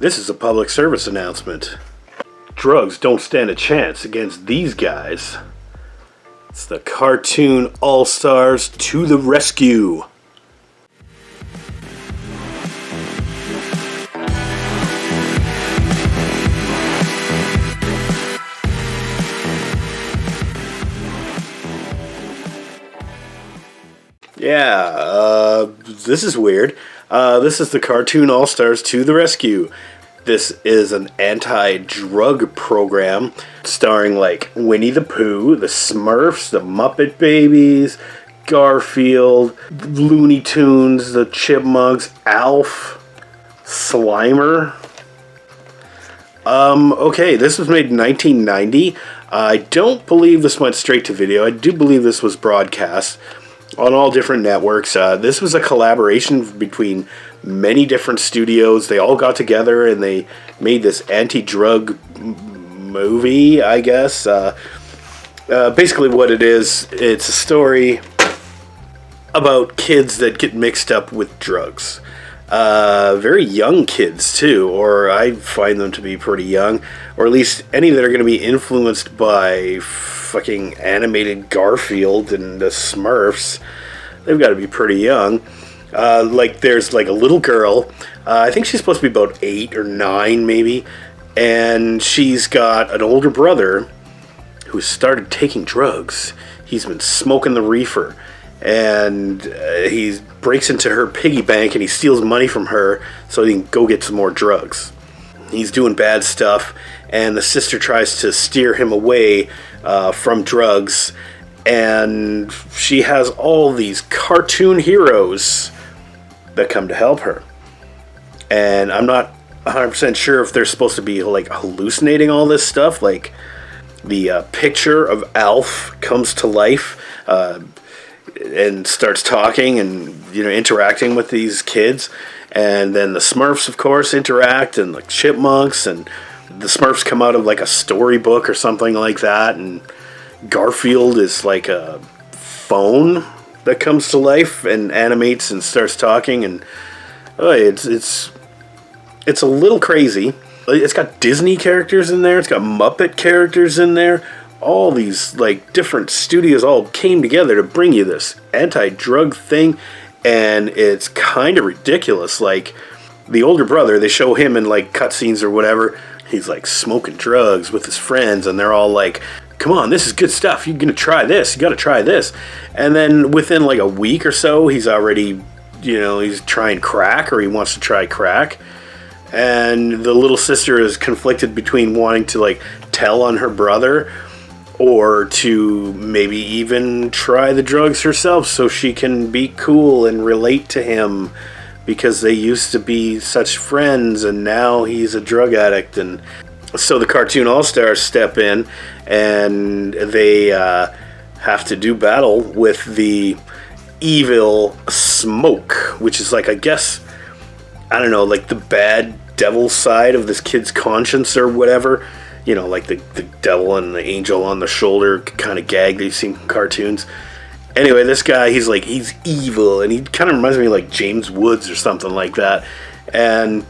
This is a public service announcement. Drugs don't stand a chance against these guys. It's the cartoon all-stars to the rescue. This is weird. This is the cartoon all-stars to the rescue. This is an anti-drug program starring like Winnie the Pooh, the Smurfs, the Muppet Babies, Garfield, Looney Tunes, the Chipmunks, Alf, Slimer. Okay, this was made in 1990. I don't believe this went straight to video. I do believe this was broadcast on all different networks. This was a collaboration between many different studios. They all got together and they made this anti-drug movie, I guess. Basically what it is, it's a story about kids that get mixed up with drugs. Very young kids too, or I find them to be pretty young, or at least any that are going to be influenced by fucking animated Garfield and the Smurfs. They've got to be pretty young. Like there's like a little girl, I think she's supposed to be about 8 or 9 maybe, and she's got an older brother who started taking drugs. He's been smoking the reefer, and he breaks into her piggy bank and he steals money from her so he can go get some more drugs. He's doing bad stuff, and the sister tries to steer him away from drugs, and she has all these cartoon heroes that come to help her. And I'm not 100% sure if they're supposed to be like hallucinating all this stuff. Like the picture of Alf comes to life and starts talking and interacting with these kids, and then the Smurfs of course interact, and like Chipmunks, and the Smurfs come out of like a storybook or something like that, and Garfield is like a phone that comes to life and animates and starts talking, and it's a little crazy. It's got Disney characters in there, it's got Muppet characters in there. All these like different studios all came together to bring you this anti-drug thing, and it's kind of ridiculous. Like the older brother, they show him in like cutscenes or whatever, he's like smoking drugs with his friends, and they're all like, come on, this is good stuff, you're gonna try this, you gotta try this. And then within like a week or so, he's already, he's trying crack, or he wants to try crack. And the little sister is conflicted between wanting to like tell on her brother, or to maybe even try the drugs herself so she can be cool and relate to him, because they used to be such friends and now he's a drug addict. And so the cartoon all-stars step in, and they have to do battle with the evil Smoke, which is like, I guess, I don't know, like the bad devil side of this kid's conscience or whatever. Like the devil and the angel on the shoulder kind of gag that you've seen in cartoons. Anyway, this guy, he's evil, and he kind of reminds me of like James Woods or something like that. And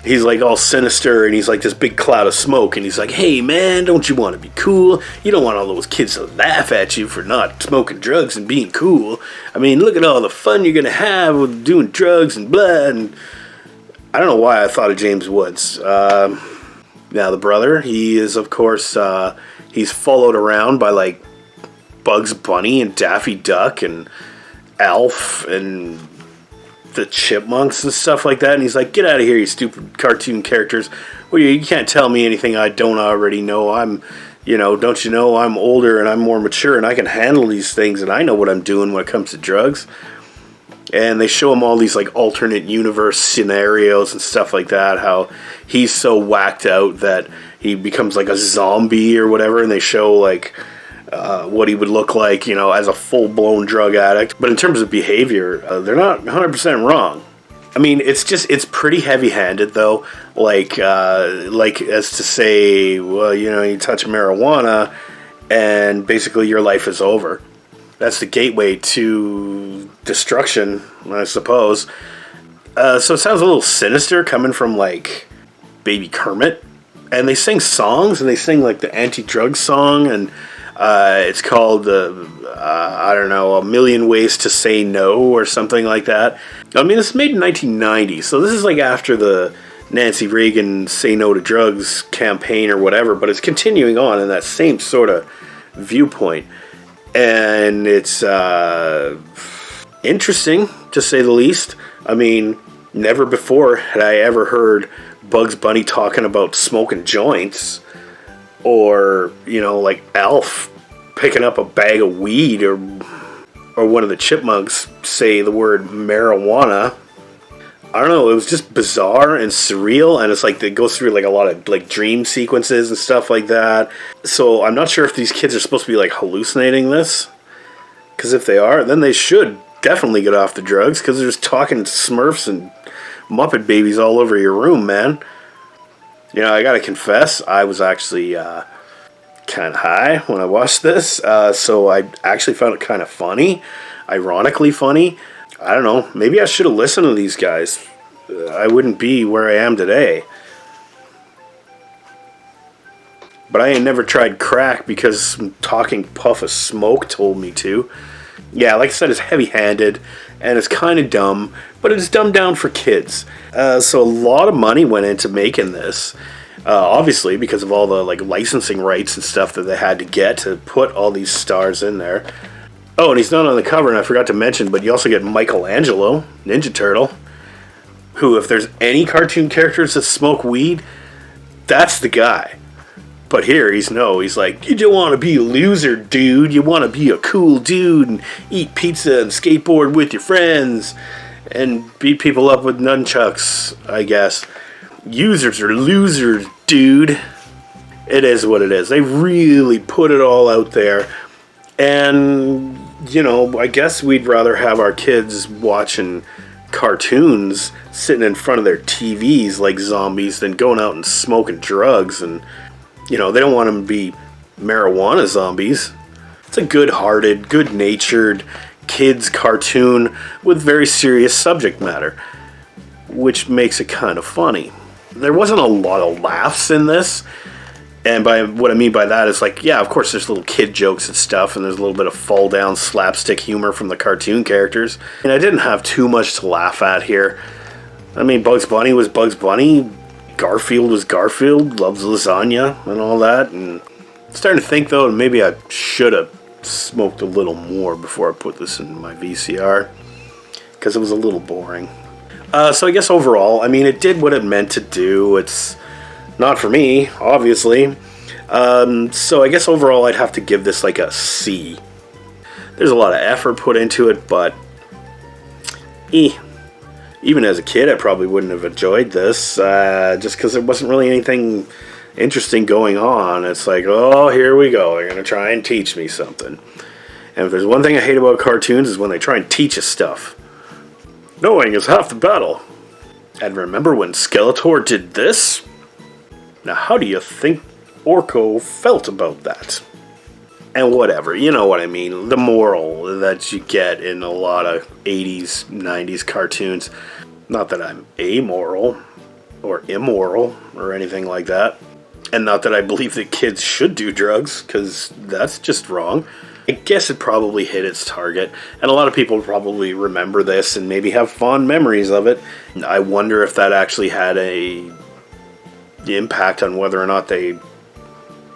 he's like all sinister, and he's like this big cloud of smoke, and he's like, hey man, don't you want to be cool? You don't want all those kids to laugh at you for not smoking drugs and being cool. I mean, look at all the fun you're going to have with doing drugs and blood. And I don't know why I thought of James Woods. Now the brother, he is of course, he's followed around by like Bugs Bunny and Daffy Duck and Alf and the Chipmunks and stuff like that. And he's like, get out of here, you stupid cartoon characters. Well, you can't tell me anything I don't already know. Don't you know I'm older and I'm more mature and I can handle these things and I know what I'm doing when it comes to drugs. And they show him all these like alternate universe scenarios and stuff like that, how he's so whacked out that he becomes like a zombie or whatever, and they show like what he would look like, as a full-blown drug addict. But in terms of behavior, they're not 100% wrong. I mean, it's pretty heavy-handed though, like as to say, well, you touch marijuana and basically your life is over. That's the gateway to destruction, I suppose. So it sounds a little sinister coming from like Baby Kermit. And they sing songs, and they sing like the anti-drug song, and it's called, I don't know, A Million Ways to Say No, or something like that. I mean, this is made in 1990, so this is like after the Nancy Reagan Say No to Drugs campaign or whatever, but it's continuing on in that same sort of viewpoint. And it's interesting, to say the least. I mean, never before had I ever heard Bugs Bunny talking about smoking joints, or, you know, like Alf picking up a bag of weed, or one of the Chipmunks say the word marijuana. I don't know, it was just bizarre and surreal, and it's like it goes through like a lot of like dream sequences and stuff like that. So I'm not sure if these kids are supposed to be like hallucinating this, because if they are, then they should definitely get off the drugs, because they're just talking Smurfs and Muppet Babies all over your room, man. You know, I gotta confess, I was actually kind of high when I watched this, so I actually found it kind of funny, ironically funny. I don't know, maybe I should have listened to these guys. I wouldn't be where I am today. But I ain't never tried crack because some talking puff of smoke told me to. Yeah, like I said, it's heavy-handed, and it's kind of dumb, but it's dumbed down for kids. So a lot of money went into making this, obviously, because of all the like licensing rights and stuff that they had to get to put all these stars in there. Oh, and he's not on the cover, and I forgot to mention, but you also get Michelangelo, Ninja Turtle, who, if there's any cartoon characters that smoke weed, that's the guy. But here, he's like, you don't want to be a loser, dude. You want to be a cool dude and eat pizza and skateboard with your friends and beat people up with nunchucks, I guess. Users are losers, dude. It is what it is. They really put it all out there. And, you know, I guess we'd rather have our kids watching cartoons sitting in front of their TVs like zombies than going out and smoking drugs. And, you know, they don't want them to be marijuana zombies. It's a good-hearted, good-natured kids cartoon with very serious subject matter, which makes it kind of funny. There wasn't a lot of laughs in this. And by what I mean by that is, like, yeah, of course there's little kid jokes and stuff, and there's a little bit of fall-down slapstick humor from the cartoon characters. And I didn't have too much to laugh at here. I mean, Bugs Bunny was Bugs Bunny. Garfield was Garfield. Loves lasagna and all that. And I'm starting to think, though, maybe I should have smoked a little more before I put this in my VCR, because it was a little boring. So I guess overall, I mean, it did what it meant to do. It's not for me, obviously. So I guess overall I'd have to give this like a C. There's a lot of effort put into it, but even as a kid I probably wouldn't have enjoyed this, just because there wasn't really anything interesting going on. It's like, oh, here we go, they're going to try and teach me something. And if there's one thing I hate about cartoons is when they try and teach us stuff. Knowing is half the battle. And remember when Skeletor did this? Now, how do you think Orko felt about that? And whatever, you know what I mean. The moral that you get in a lot of 80s, 90s cartoons. Not that I'm amoral or immoral or anything like that. And not that I believe that kids should do drugs, because that's just wrong. I guess it probably hit its target, and a lot of people probably remember this and maybe have fond memories of it. I wonder if that actually had a impact on whether or not they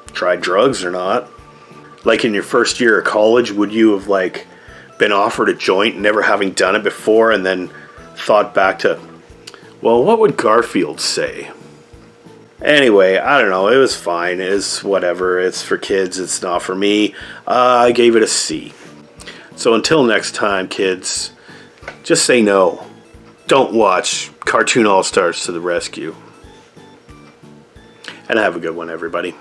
tried drugs or not. Like in your first year of college, would you have like been offered a joint, never having done it before, and then thought back to, well, what would Garfield say? Anyway, I don't know, it was fine, it's whatever, it's for kids, it's not for me. I gave it a C. So until next time, kids, just say no. Don't watch Cartoon All-Stars to the rescue. And have a good one, everybody.